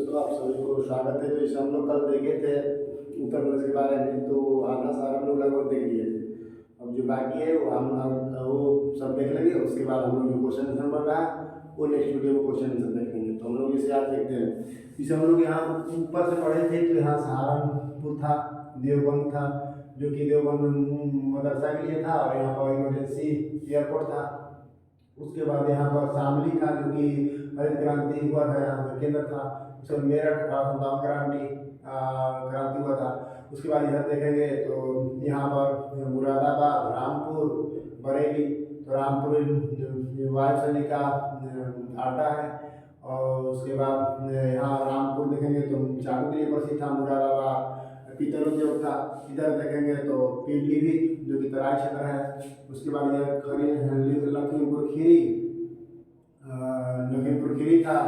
दोस्तों, आप सभी को स्वागत है। तो इसे हम लोग कल देखे थे उत्तर प्रदेश के बारे में, तो आधा सारा हम लोग लगभग देख लिए थे। अब जो बाकी है वो वो सब देख लेंगे। उसके बाद हम लोग जो क्वेश्चन आंसर बन रहा है वो नेक्स्ट वीडियो में क्वेश्चन आंसर देख लेंगे। तो हम लोग इसे आज देखते हैं। इसे हम लोग यहाँ ऊपर से पढ़े थे, तो यहाँ सहारनपुर था, देवबंद था जो कि देवबंद मदरसा के लिए था, और यहाँ पर इमरजेंसी एयरपोर्ट था। उसके बाद यहाँ पर शामली था जो कि हरित क्रांति हुआ था, यहाँ पर केंद्र था। उसके बाद मेरठ था, बाम क्रांति हुआ था। उसके बाद इधर देखेंगे तो यहाँ पर मुरादाबाद, रामपुर, बरेली। तो रामपुर वायुसेना का आटा है। और उसके बाद यहाँ रामपुर देखेंगे तो चाकू के लिए प्रसिद्ध था। मुरादाबाद पीतल उद्योग था। इधर देखेंगे तो पीलीभीत जो कि तराई क्षेत्र है। उसके बाद इधर लखीमपुर खीरी था।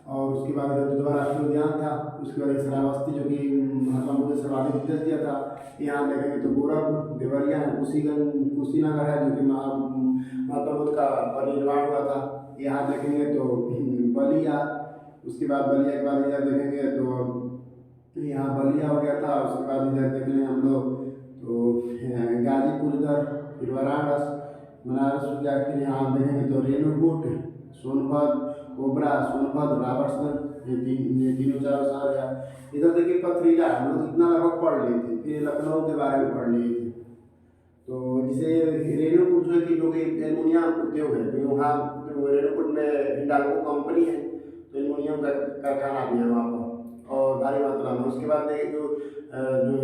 और उसके बाद इधर दुधवा राष्ट्रीय उद्यान था। उसके बाद श्रावस्ती जो कि महात्मा बुद्ध ने सर्वाधिक विदेश दिया था। यहाँ देखेंगे तो गोरखपुर, देवरिया है, कुशीनगर है जो कि महात्मा बुद्ध का परिनिर्वाण हुआ था। यहाँ देखेंगे तो बलिया। उसके बाद बलिया के बाद इधर देखेंगे तो यहाँ बलिया हो गया था। उसके बाद इधर देख लें हम लोग तो गाजीपुर, इधर फिर बनारस हो गया। फिर यहाँ देखेंगे तो रेणुकूट, सोनभद्र, ओबरा, सोनभद्र, रावटसर, ये तीनों चारों शहर है। इधर देखिए पथरीला, हम लोग इतना लगभग पढ़ लिए थे। फिर लखनऊ के बारे में पढ़ लिए थे। तो जिसे रेणुकूट जो है कि जो कि एल्युमिनियम उद्योग है, तो वहाँ रेणुकूट में हिंडाल्को कंपनी है, तो एल्युमिनियम का कारखाना भी है वहाँ पर और भारी मात्रा में। उसके बाद देखिए जो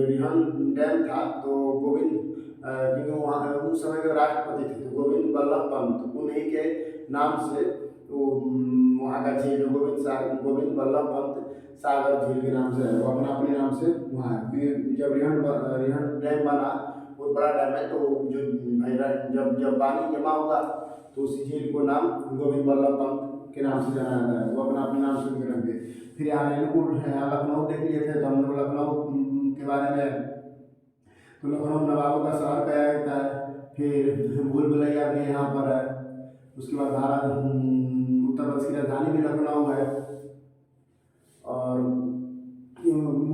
रिहन डैम था, तो गोविंद क्योंकि वहाँ उस समय के राष्ट्रपति थे तो गोविंद बल्लभ पंत, उन्हीं के नाम से तो वहाँ का झील जो गोविंद बल्लभ पंत सागर झील के नाम से है, वो अपने नाम से वहाँ है। जब रिहन डैम बना, बहुत बड़ा डैम है, तो जब पानी जमा होगा तो उसी झील को नाम गोविंद बल्लभ पंत के नाम से जाना जाता है। वो अपने नाम से रखेंगे। फिर यहाँ रेणुकूट है, यहाँ लखनऊ देख लिए थे। तो हम लोग लखनऊ के बारे में, तो लखनऊ नवाबों का शहर कहा जाता है। फिर भूल भुलैया भी यहाँ पर है। उसके बाद उत्तर प्रदेश की राजधानी भी लखनऊ है। और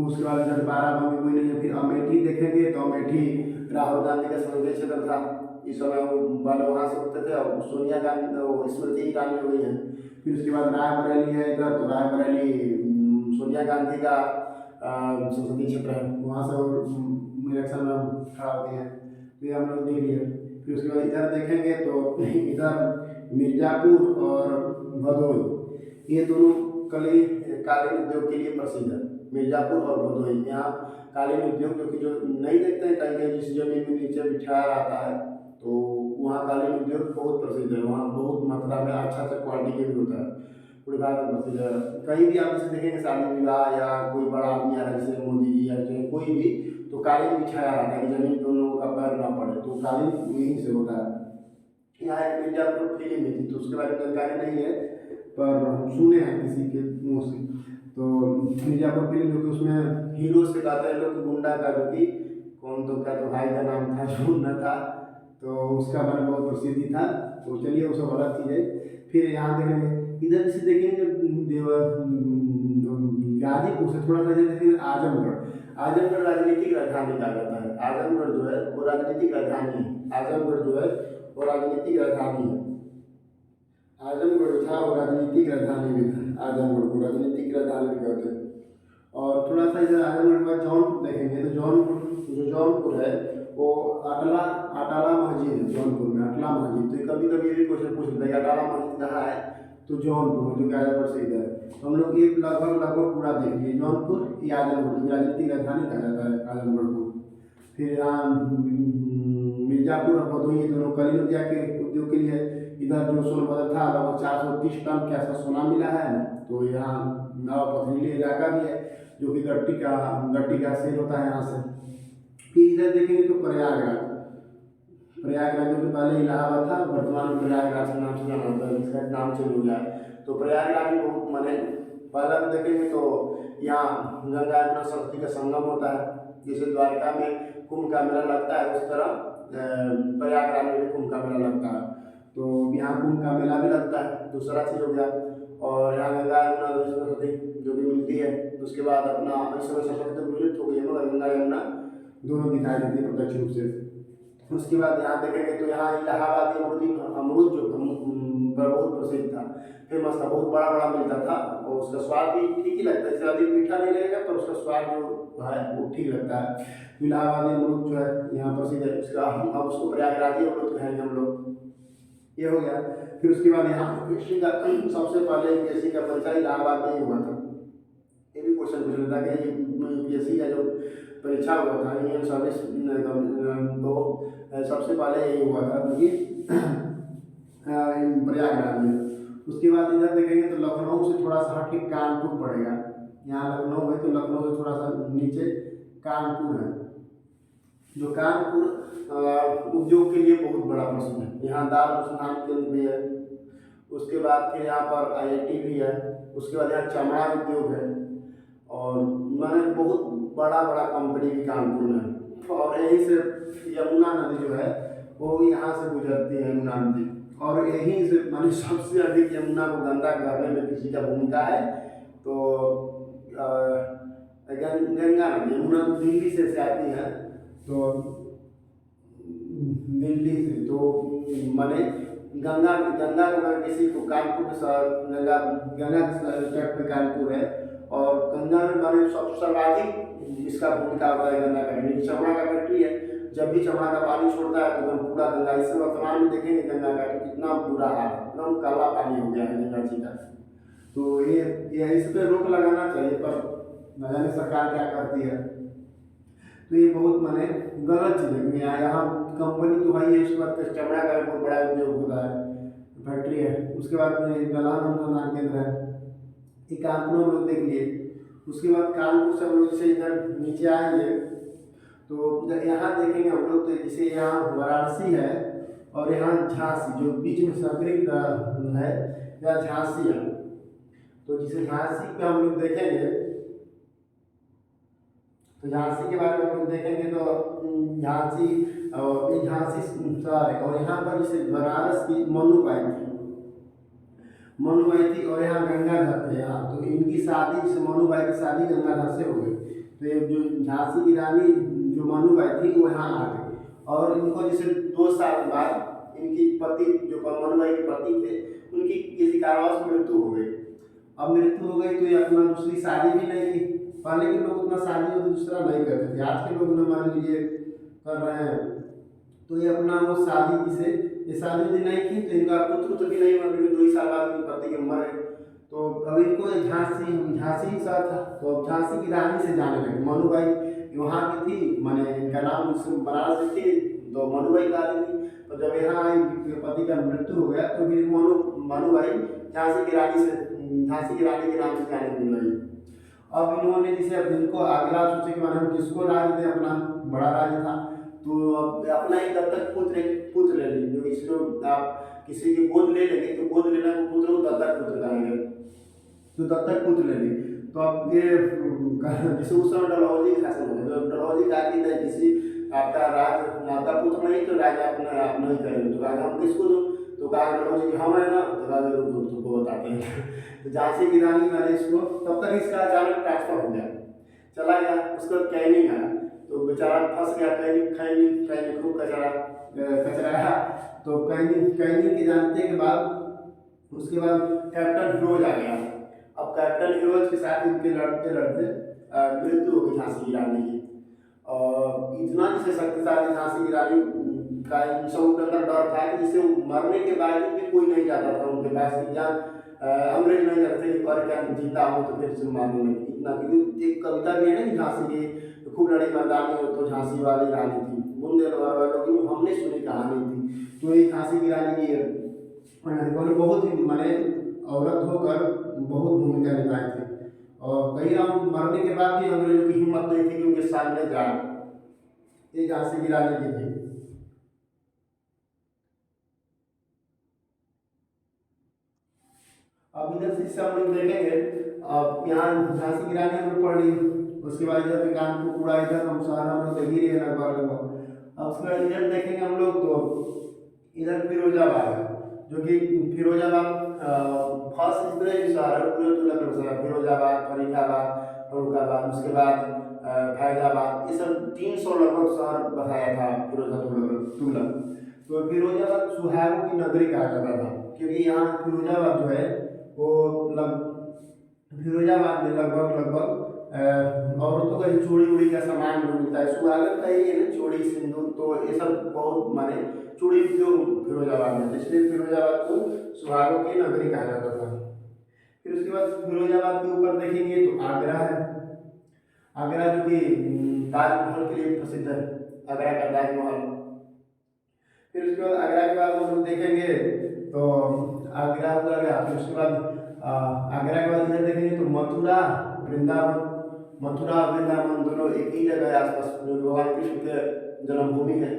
उसके बाद इधर बाराबंकी कोई नहीं है। फिर अमेठी देखेंगे तो अमेठी राहुल गांधी का संसदीय क्षेत्र था। इस समय वो वहाँ से उठते थे, और सोनिया गांधी स्मृति ईरानी हो गई है। फिर उसके बाद रायबरेली है इधर, तो रायबरेली सोनिया गांधी का संसदीय क्षेत्र है, वहाँ से इलेक्शन में खड़ा होती है। तो ये हम लोग देख लिए। फिर उसके बाद इधर देखेंगे तो इधर मिर्जापुर और भदोही, ये दोनों कालीन उद्योग के लिए प्रसिद्ध है। मिर्जापुर और भदोही, यहाँ कालीन उद्योग जो नहीं देखते हैं कहीं कहीं, जिस जमीन में नीचे बिछाया रहता है, तो वहाँ कालीन उद्योग बहुत प्रसिद्ध है। वहाँ बहुत मात्रा में अच्छा क्वालिटी के भी होता है। पूरे भारत में प्रसिद्ध है। कहीं भी आप इसे देखेंगे, शादी विवाह या कोई बड़ा आदमी आ रहा है जैसे मोदी जी या चाहे कोई भी, तो कालीन बिछाया रहता है कि जमीन पर लोगों का पैर ना पड़े, तो कालीन यहीं से होता है। यहाँ एक मिर्जापुर फिल्म भी थी, तो उसके बारे में जानकारी नहीं है, पर सुने हैं किसी के मुँह से। तो मिर्जापुर फिल्म जो कि उसमें हीरो से कहते हैं लोग गुंडा का, जो कि कौन तो क्या तो भाई का नाम था जो न था, तो उसका मैंने बहुत प्रसिद्धि था। तो चलिए वो सब अलग चीज़ है। फिर यहाँ देखेंगे, इधर से देखेंगे गाजीपुर से थोड़ा सा इधर देखेंगे आजमगढ़ राजनीतिक राजधानी कहा जाता है। आजमगढ़ जो है वो राजनीतिक राजधानी है। आजमगढ़ जो है वो राजनीतिक राजधानी है। आजमगढ़ जो था वो राजनीतिक राजधानी भी था। आजमगढ़ को राजनीतिक राजधानी भी कहते हैं। और थोड़ा सा इधर आजमगढ़ के बाद जौनपुर देखेंगे, तो जौनपुर है वो अटाला मस्जिद है। जौनपुर में अटला मस्जिद, तो कभी कभी ये भी क्वेश्चन पूछ लेते हैं कि अटाला मस्जिद कहाँ है, तो जौनपुर जो कि आजमगढ़ से इधर है। तो हम लोग ये लगभग पूरा देख लिए। जौनपुर या आजमगढ़ राजनीतिक राजधानी कहा जाता है आजमगढ़ को। फिर यहाँ मिर्जापुर और भदोही, ये दोनों कालीन उद्योग के लिए। इधर जो सोनभद्र था लगभग 430 टन के आसपास सोना मिला है। तो यहाँ पथरीली इलाका भी है जो कि गट्टी का सेल होता है यहाँ से। फिर इधर देखेंगे तो प्रयागराज जो कि पहले इलाहाबाद था, वर्तमान में प्रयागराज के नाम से जाना जाता है, जिसका नाम चेंज हो गया है। तो प्रयागराज भी बहुत माने पहला में देखेंगे तो यहाँ गंगा यमुना सरस्वती का संगम होता है। जैसे द्वारका में कुंभ का मेला लगता है, उस तरह प्रयागराज में भी कुंभ का मेला लगता है। तो यहाँ कुंभ का मेला भी लगता है। दूसरा चीज़ हो गया। और यहाँ गंगा यमुना नदी सरस्वती जो भी मिलती है। उसके बाद अपना इस समय सरस्वती तो विलुप्त हो गई है, मगर गंगा यमुना दोनों दिखाई देती है प्रत्यक्ष रूप से। उसके बाद यहाँ देखेंगे तो यहाँ इलाहाबादी अमरूद जो बहुत प्रसिद्ध था, फेमस था, बहुत बड़ा बड़ा मिलता था और उसका स्वाद भी ठीक ही लगता है, ज़्यादा मीठा नहीं लगेगा पर उसका स्वाद जो है वो ठीक लगता है। इलाहाबादी अमरूद जो है यहाँ प्रसिद्ध है। उसका हम अब उसको प्रयागराजी अमरूद कहेंगे हम लोग। ये हो गया। फिर उसके बाद यहाँ यूपीएससी का सबसे पहले यूपीएससी का परीक्षा इलाहाबाद में ही हुआ था। ये भी क्वेश्चन पूछ लेता कि यूपीएससी का जो परीक्षा हुआ था इंडियन सर्विस तो सबसे पहले यही हुआ था क्योंकि प्रयागराज में। उसके बाद इधर देखेंगे तो लखनऊ से थोड़ा सा हट के कानपुर पड़ेगा। यहाँ लखनऊ है तो लखनऊ से थोड़ा सा नीचे कानपुर है, जो कानपुर उद्योग के लिए बहुत बड़ा प्रसिद्ध है। यहाँ दारुल अनुसंधान केंद्र भी है। उसके बाद फिर यहाँ पर आईआईटी भी है। उसके बाद यहाँ चमड़ा उद्योग है और मैंने बहुत बड़ा बड़ा कंपनी भी कानपुर में है। और यहीं से यमुना नदी जो है वो यहाँ से गुजरती है, यमुना नदी। और यहीं से मानी सबसे अधिक यमुना को गंदा करने में किसी का भूमिका है तो गंगा नदी। यमुना तो दिल्ली से आती है तो दिल्ली से तो माने गंगा गंगा को अगर किसी को कानपुर गंगा गंगा तट पे कानपुर है और गंगा में माने सब सर्वाधिक इसका भूमिका होता है गंगा का। चमड़ा का फैक्ट्री है, जब भी चमड़ा का पानी छोड़ता है तो एकदम पूरा गंगा, इससे वर्तमान में देखेंगे गंगा का तो कितना बुरा हाल है, एकदम काला पानी हो गया है गंगा जी का। तो ये इस पर रोक लगाना चाहिए पर न जाने सरकार क्या करती है। तो ये बहुत माने गलत चीज़ है क्योंकि यहाँ कंपनी तो है ही है। उसके बाद चमड़ा का बहुत बड़ा उद्योग होता है, फैक्ट्री है। उसके बाद दलहन अनुसंधान केंद्र है। ये कानपुर हम लोग देख लिए। उसके बाद कानपुर से हम लोग से इधर नीचे आएंगे तो यहाँ देखेंगे हम लोग तो जैसे यहाँ वाराणसी है और यहाँ झांसी जो बीच में संतरिक है या झांसी है। तो जिसे झांसी पे हम लोग देखेंगे तो झांसी के बारे में हम लोग देखेंगे तो झांसी और ये झांसी शहर है और यहाँ पर जैसे बनारस की मनुबाई थी और यहाँ गंगाधर थे। यहाँ तो इनकी शादी जैसे मनुबाई की शादी गंगाधर से हो गई। तो ये जो झांसी की रानी जो मनुबाई थी वो यहाँ आ गई और इनको जैसे 2 साल बाद इनकी पति जो मनुबाई के पति थे उनकी किसी कारणवश मृत्यु हो गई। अब मृत्यु हो गई तो ये अपना दूसरी शादी भी नहीं की। पहले के लोग उतना शादी और दूसरा नहीं करते थे, आज के लोग ना मान लीजिए कर रहे हैं। तो ये अपना वो शादी जिसे ये शादी भी नहीं की तो इनका पुत्र भी नहीं हुआ क्योंकि 2 ही साल बाद इनकी पति की उम्र है। तो अब इनको झांसी शहर था तो अब झांसी की रानी से जाने लगे। मनुबाई वहाँ की थी, माने इनका नाम बनारस से थी तो मनुबाई कहा थी। तो जब यहाँ पति का मृत्यु हो गया तो फिर मनुबाई झांसी की रानी के नाम से जाने लगी। अब इन्होंने जैसे अब इनको अगला सोचे कि माने हम किसको राज दें, अपना बड़ा राज था तो अब अपना ही दत्तक पुत्र ले ली। जो इसको आप किसी की गोद ले लेंगे तो गोद लेना को पुत्र को दत्तक पुत्र कहेंगे, तो दत्तक पुत्र ले ली। तो अब ये जैसे उस समय डलहौजी का शासन हो गया। तो डलहौजी कहा कि नहीं किसी आपका राज आपका पुत्र नहीं तो राजा अपना आप नहीं करेंगे। तो कहा हम किसको दो, तो कहा डलहौजी कि हम है ना, तो कहा तुमको बताते हैं। तो झांसी की रानी मैंने इसको तब तक इसका अचानक ट्रांसफर हो गया, चला गया। उसको कैनिंग आया तो बेचारा फंस गया। कैनिंग खूब कचराया। तो कैनिंग के जानते के बाद उसके बाद कैप्टन फिरोज आ गया। अब कैप्टन फिरोज के साथ इनके लड़ते मृत्यु हो गई झांसी की रानी की। और इतना जिसे शक्तिशाली झांसी की रानी का इन सब के अंदर डर था कि जिसे मरने के बाद भी कोई नहीं जाता था उनके पास, या अंग्रेज नहीं जाते थे और क्या जिंदा हो तो फिर से मारने लगे। इतना क्योंकि एक कविता भी है ना कि झांसी की खूब लड़ी मर्दानी हो तो झांसी वाली रानी थी, बुंदेलखंड वालों की हमने सुनी कहानी थी। तो ये झांसी की रानी की बहुत ही माने औरत होकर बहुत भूमिका निभाई थी। और कई राउंड मरने के बाद भी अंग्रेजों की हिम्मत नहीं थी कि उनके सामने जाए। ये झांसी की रानी की थी। अब इधर से हम लोग देखेंगे, अब यहाँ झांसी की रानी हम लोग पढ़ ली। उसके बाद इधर कानपुर पूरा इधर हम सारा हम लोग देख ही रहे लगभग। अब उसके बाद इधर देखेंगे हम लोग तो इधर फिरोजाबाद है। जो कि फिरोजाबाद फर्स्ट इस तरह की शहर है पूरे तुगलक में बसा है। फिरोजाबाद, फरीदाबाद, फरुखाबाद, उसके बाद फैजाबाद, ये सब 300 लगभग शहर बसाया था फिरोजा तुगलक। तो फिरोजाबाद सुहागों की नगरी कहा जाता था, क्योंकि यहाँ फिरोजाबाद जो है वो फिरोजाबाद में लगभग लगभग औरतों का चूड़ी उड़ी का सामान जो मिलता है, सुहागन का ही है ना, चूड़ी सिंदूर, तो ये सब बहुत माने चूड़ी जो फिरोजाबाद में, इसलिए फिरोजाबाद को सुहागों की नगरी कहा जाता था। फिर उसके बाद फिरोजाबाद के ऊपर देखेंगे तो आगरा है। आगरा जो कि ताजमहल के लिए प्रसिद्ध है, आगरा का ताजमहल। फिर उसके बाद आगरा के बाद हम लोग देखेंगे तो आगरा हो गया। फिर उसके बाद आगरा के बाद इधर देखेंगे तो मथुरा, वृंदावन। मथुरा और वृंदावन दोनों एक ही जगह है आसपास, जो भगवान कृष्ण के जन्मभूमि है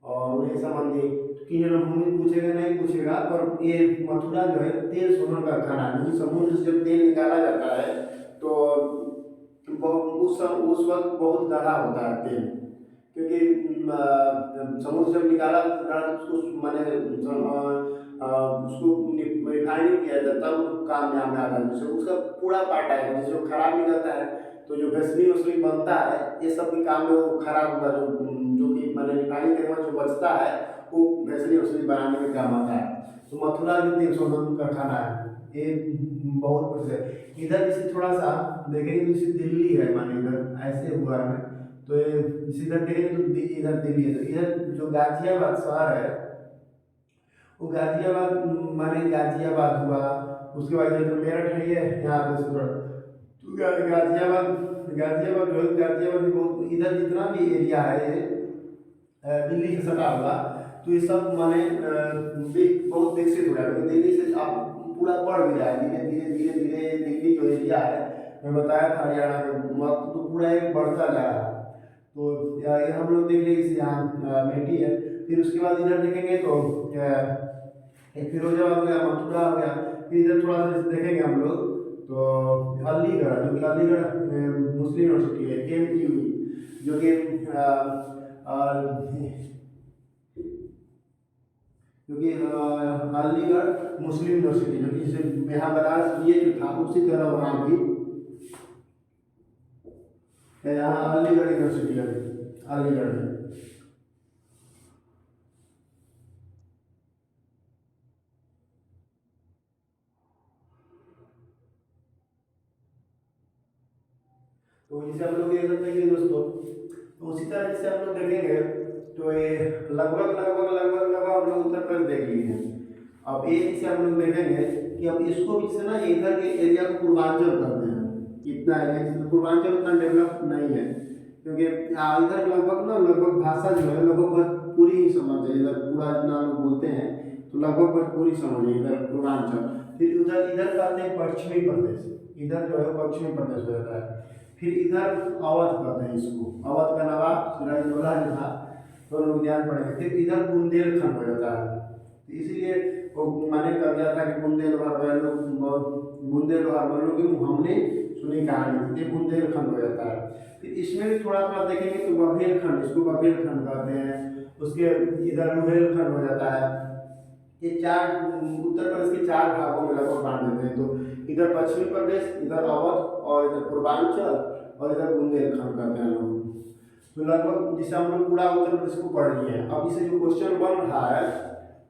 और उन्हीं संबंधी की जन्मभूमि पूछेगा नहीं पूछेगा, पर ये मथुरा जो है तेल सोना का खाना है, क्योंकि समुद्र से जब तेल निकाला जाता है तो उस वक्त बहुत गाढ़ा होता है तेल, क्योंकि समुद्र से निकाला उसको मैंने उसको रिफाइनिंग किया जाता है, तब काम में आता है, जैसे उसका पूरा पार्ट आएगा, जैसे वो खराब निकलता है तो जो भेसलीन उसमें बनता है, ये सब भी काम में वो खराब हुआ जो कि मैंने रिफाइनिंग करने में जो बचता है वो भेसलीन उसमें बनाने में काम आता है। तो मथुरा जो तेल सोना का खाना है ये बहुत प्रसिद्ध है। इधर जैसे थोड़ा सा देखेंगे तो जैसे दिल्ली है, माने इधर ऐसे हुआ है तो इधर देखेंगे तो इधर दिल्ली है, तो इधर जो गाजियाबाद शहर है वो गाजियाबाद माने गाजियाबाद हुआ। उसके बाद इधर तो मेरठ है, ये यहाँ पे तो गाजियाबाद गाजियाबाद जो है गाजियाबाद बहुत, इधर जितना भी एरिया है ये दिल्ली से सटा हुआ, तो ये सब माने बहुत विकसित हो रहा है, क्योंकि दिल्ली से आप पूरा बढ़ भी रहा है धीरे धीरे धीरे धीरे। दिल्ली जो एरिया है मैं बताया था हरियाणा के वक्त, तो पूरा एक बढ़ता जा रहा है। तो ये हम लोग देख लीजिए यहाँ मेठी है। फिर उसके बाद इधर देखेंगे तो एक फिरोजाबाद हो गया, मथुरा हो गया। फिर इधर थोड़ा सा देखेंगे हम लोग तो अलीगढ़, जो कि अलीगढ़ मुस्लिम यूनिवर्सिटी है, AMU, जो कि अलीगढ़ मुस्लिम यूनिवर्सिटी, जो कि जैसे यहाँ बनारस ये जो था उसी तरह वहाँ भी यहाँ अलीगढ़ यूनिवर्सिटी है, अलीगढ़ में। तो जैसे हम लोग ये सब देखेंगे दोस्तों, तो उसी तरह जैसे हम लोग देखेंगे तो ये लगभग लगभग लगभग लगभग हम लोग उत्तर प्रदेश देख लिए हैं। अब ये जैसे हम लोग देखेंगे कि अब इसको भी से ना इधर के एरिया को पूर्वांचल करते हैं, इतना एरिया पूर्वांचल उतना डेवलप नहीं है, क्योंकि इधर लगभग ना लगभग भाषा जो है लगभग पूरी ही समझ है, इधर पूरा जितना लोग बोलते हैं तो लगभग पूरी समझ है इधर पूर्वांचल। फिर उधर इधर कहते हैं पश्चिमी प्रदेश, इधर जो है पश्चिमी प्रदेश हो जाता है। फिर इधर अवध कहते हैं इसको, अवध का नवाब सिराजुद्दौला जो था तो लोग ध्यान पड़ेंगे। फिर इधर बुंदेलखंड हो जाता है, तो इसीलिए वो मैंने कर दिया था कि बुंदेल वालों की हमने सुनी कहानी, ये बुंदेलखंड हो जाता है। फिर इसमें भी थोड़ा थोड़ा देखेंगे तो बघेलखंड, इसको बघेलखंड कहते हैं। उसके इधर रुहेलखंड हो जाता है। ये चार उत्तर प्रदेश के चार भागों में लगभग बांट देते हैं, तो इधर पश्चिमी प्रदेश, इधर अवध और इधर पूर्वांचल और इधर बुंदेलखंड कहते हैं लोग। तो लगभग जिसे हम लोग पूरा उत्तर प्रदेश को पढ़ लिए हैं। अब इसे जो क्वेश्चन बन रहा है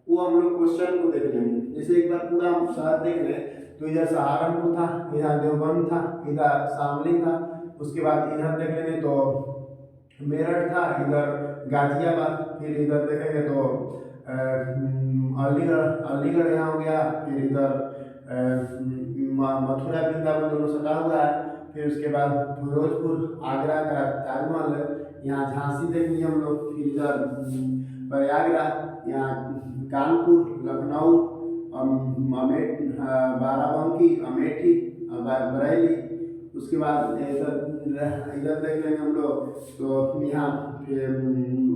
वो हम लोग क्वेश्चन को देख लेंगे। जैसे एक बार पूरा हम शहर देख लें तो इधर सहारनपुर था, इधर देवबंद था, इधर शामली था। उसके बाद इधर देख लेंगे तो मेरठ था, इधर गाजियाबाद। फिर इधर देखेंगे तो अलीगढ़ यहाँ हो गया। फिर इधर मथुरा वृंदावन दोनों सटा हुआ है। फिर उसके बाद फिरोजपुर, आगरा का ताजमहल है। यहाँ झांसी देख लिए हम लोग। फिर इधर प्रयागराज, यहाँ कानपुर, लखनऊ, बाराबंकी, अमेठी, बरेली। उसके बाद इधर देख लेंगे हम लोग तो यहाँ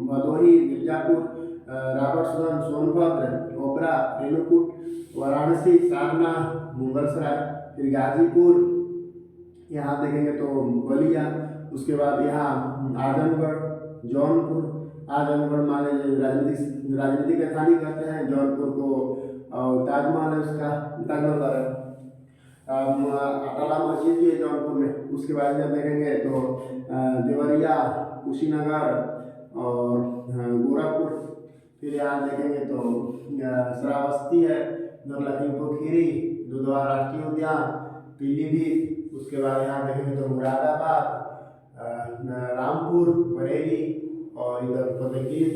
भदोही, मिर्जापुर, राबर्ट्सगंज, सोनभद्र, ओबरा, रेणुकूट, वाराणसी, सारनाथ, मुगलसराय। फिर गाजीपुर, यहाँ देखेंगे तो बलिया। उसके बाद यहाँ आजमगढ़, जौनपुर। आजमगढ़ माने राजनीतिक राजनीतिक राजधानी कहते हैं, जौनपुर को और ताजमहल है उसका, ताजमहल है। अटाला मस्जिद भी है जौनपुर में। उसके बाद जब देखेंगे तो देवरिया, कुशीनगर और गोरखपुर। फिर यहाँ देखेंगे तो श्रावस्ती है, उधर लखीमपुर खीरी, दुधवा राष्ट्रीय उद्यान, पीलीभीत। उसके बाद यहाँ देखेंगे तो मुरादाबाद, रामपुर, बरेली और इधर फतेहगंज।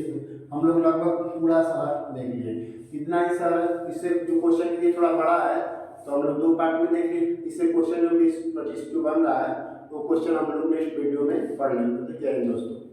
हम लोग लगभग पूरा शहर देख लिए। इतना ही शहर, इससे जो क्वेश्चन ये थोड़ा बड़ा है तो हम लोग 2 पार्ट में देख लिए। इससे क्वेश्चन जो 20-25 जो बन रहा है वो क्वेश्चन हम लोग नेक्स्ट वीडियो में पढ़ लेंगे। तो जय हिंद दोस्तों।